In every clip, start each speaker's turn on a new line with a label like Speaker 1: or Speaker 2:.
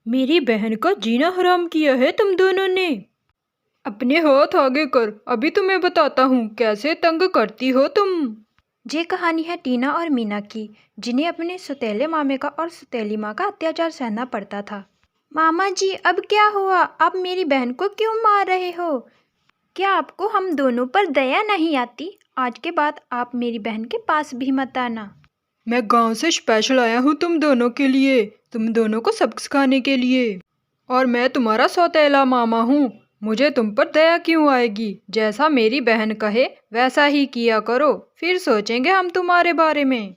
Speaker 1: मेरी बहन का जीना हराम किया है तुम दोनों ने। अपने हाथ आगे कर, अभी तुम्हें बताता हूँ कैसे तंग करती हो तुम।
Speaker 2: ये कहानी है टीना और मीना की, जिन्हें अपने सौतेले मामे का और सौतेली माँ का अत्याचार सहना पड़ता था। मामा जी, अब क्या हुआ? आप मेरी बहन को क्यों मार रहे हो? क्या आपको हम दोनों पर दया नहीं आती? आज के बाद आप मेरी बहन के पास भी मत आना।
Speaker 1: मैं गांव से स्पेशल आया हूँ तुम दोनों के लिए, तुम दोनों को सबक सिखाने के लिए। और मैं तुम्हारा सौतेला मामा हूँ, मुझे तुम पर दया क्यों आएगी? जैसा मेरी बहन कहे वैसा ही किया करो, फिर सोचेंगे हम तुम्हारे बारे में।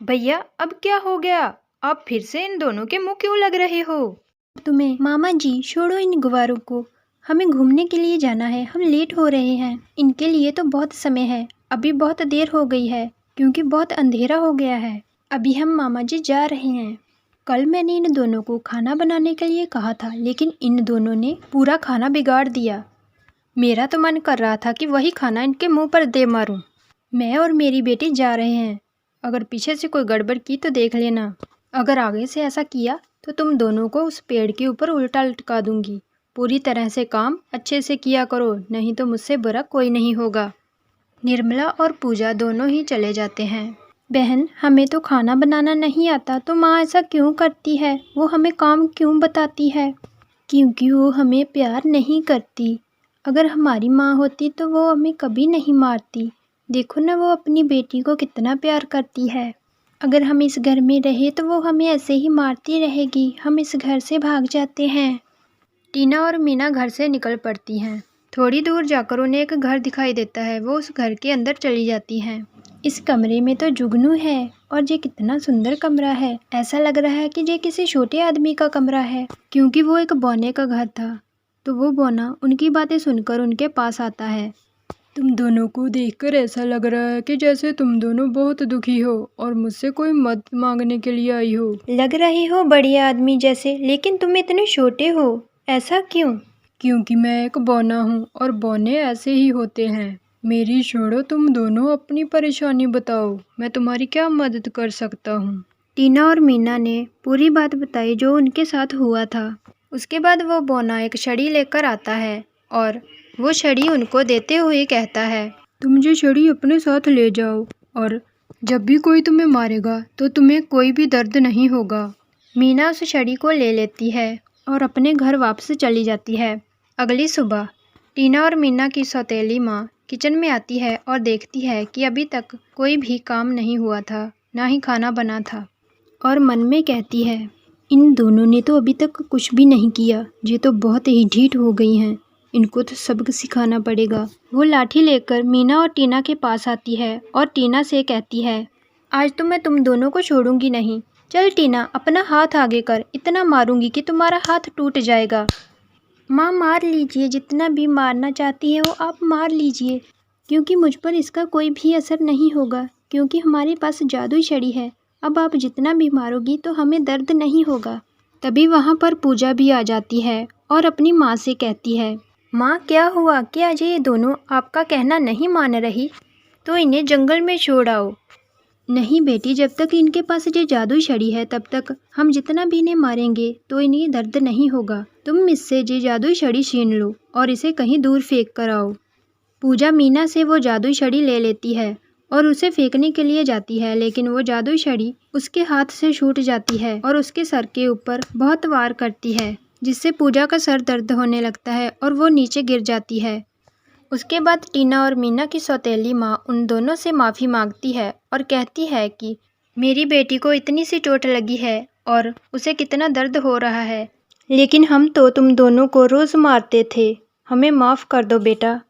Speaker 2: भैया, अब क्या हो गया? आप फिर से इन दोनों के मुंह क्यों लग रहे हो? तुम्हें मामा जी, छोड़ो इन गुवारों को। हमें घूमने के लिए जाना है, हम लेट हो रहे हैं। इनके लिए तो बहुत समय है, अभी बहुत देर हो गई है क्योंकि बहुत अंधेरा हो गया है। अभी हम मामा जी जा रहे हैं। कल मैंने इन दोनों को खाना बनाने के लिए कहा था, लेकिन इन दोनों ने पूरा खाना बिगाड़ दिया। मेरा तो मन कर रहा था कि वही खाना इनके मुंह पर दे मारूं। मैं और मेरी बेटी जा रहे हैं, अगर पीछे से कोई गड़बड़ की तो देख लेना। अगर आगे से ऐसा किया तो तुम दोनों को उस पेड़ के ऊपर उल्टा लटका दूंगी। पूरी तरह से काम अच्छे से किया करो, नहीं तो मुझसे बुरा कोई नहीं होगा। निर्मला और पूजा दोनों ही चले जाते हैं। बहन, हमें तो खाना बनाना नहीं आता, तो माँ ऐसा क्यों करती है? वो हमें काम क्यों बताती है? क्योंकि वो हमें प्यार नहीं करती। अगर हमारी माँ होती तो वो हमें कभी नहीं मारती। देखो ना, वो अपनी बेटी को कितना प्यार करती है। अगर हम इस घर में रहे तो वो हमें ऐसे ही मारती रहेगी। हम इस घर से भाग जाते हैं। टीना और मीना घर से निकल पड़ती हैं। थोड़ी दूर जाकर उन्हें एक घर दिखाई देता है। वो उस घर के अंदर चली जाती हैं। इस कमरे में तो जुगनू है, और ये कितना सुंदर कमरा है। ऐसा लग रहा है कि ये किसी छोटे आदमी का कमरा है, क्योंकि वो एक बौने का घर था। तो वो बौना उनकी बातें सुनकर उनके पास आता है।
Speaker 1: तुम दोनों को देखकर ऐसा लग रहा है कि जैसे तुम दोनों बहुत दुखी हो और मुझसे कोई मदद मांगने के लिए आई हो।
Speaker 2: लग रहे हो बढ़िया आदमी जैसे, लेकिन तुम इतने छोटे हो, ऐसा क्यों?
Speaker 1: क्योंकि मैं एक बौना हूँ और बौने ऐसे ही होते हैं। मेरी छोड़ो, तुम दोनों अपनी परेशानी बताओ, मैं तुम्हारी क्या मदद कर सकता हूँ।
Speaker 2: टीना और मीना ने पूरी बात बताई जो उनके साथ हुआ था। उसके बाद वो बौना एक छड़ी लेकर आता है और वो छड़ी उनको देते हुए कहता है,
Speaker 1: तुम ये छड़ी अपने साथ ले जाओ, और जब भी कोई तुम्हें मारेगा तो तुम्हें कोई भी दर्द नहीं होगा।
Speaker 2: मीना उस छड़ी को ले लेती है और अपने घर वापस चली जाती है। अगली सुबह टीना और मीना की सौतेली माँ किचन में आती है और देखती है कि अभी तक कोई भी काम नहीं हुआ था, ना ही खाना बना था, और मन में कहती है, इन दोनों ने तो अभी तक कुछ भी नहीं किया। ये तो बहुत ही ढीठ हो गई हैं, इनको तो सबक सिखाना पड़ेगा। वो लाठी लेकर मीना और टीना के पास आती है और टीना से कहती है, आज तो मैं तुम दोनों को छोड़ूंगी नहीं। चल टीना, अपना हाथ आगे कर, इतना मारूंगी कि तुम्हारा हाथ टूट जाएगा। माँ, मार लीजिए, जितना भी मारना चाहती है वो आप मार लीजिए, क्योंकि मुझ पर इसका कोई भी असर नहीं होगा, क्योंकि हमारे पास जादुई छड़ी है। अब आप जितना भी मारोगी तो हमें दर्द नहीं होगा। तभी वहाँ पर पूजा भी आ जाती है और अपनी माँ से कहती है, माँ क्या हुआ? क्या ये दोनों आपका कहना नहीं मान रही? तो इन्हें जंगल में छोड़ आओ। नहीं बेटी, जब तक इनके पास ये जादुई छड़ी है तब तक हम जितना भी इन्हें मारेंगे तो इन्हें दर्द नहीं होगा। तुम इससे ये जादुई छड़ी छीन लो और इसे कहीं दूर फेंक कर आओ। पूजा मीना से वो जादुई छड़ी ले लेती है और उसे फेंकने के लिए जाती है, लेकिन वो जादुई छड़ी उसके हाथ से छूट जाती है और उसके सर के ऊपर बहुत वार करती है, जिससे पूजा का सर दर्द होने लगता है और वो नीचे गिर जाती है। उसके बाद टीना और मीना की सौतेली माँ उन दोनों से माफ़ी मांगती है और कहती है कि मेरी बेटी को इतनी सी चोट लगी है और उसे कितना दर्द हो रहा है, लेकिन हम तो तुम दोनों को रोज़ मारते थे, हमें माफ़ कर दो बेटा।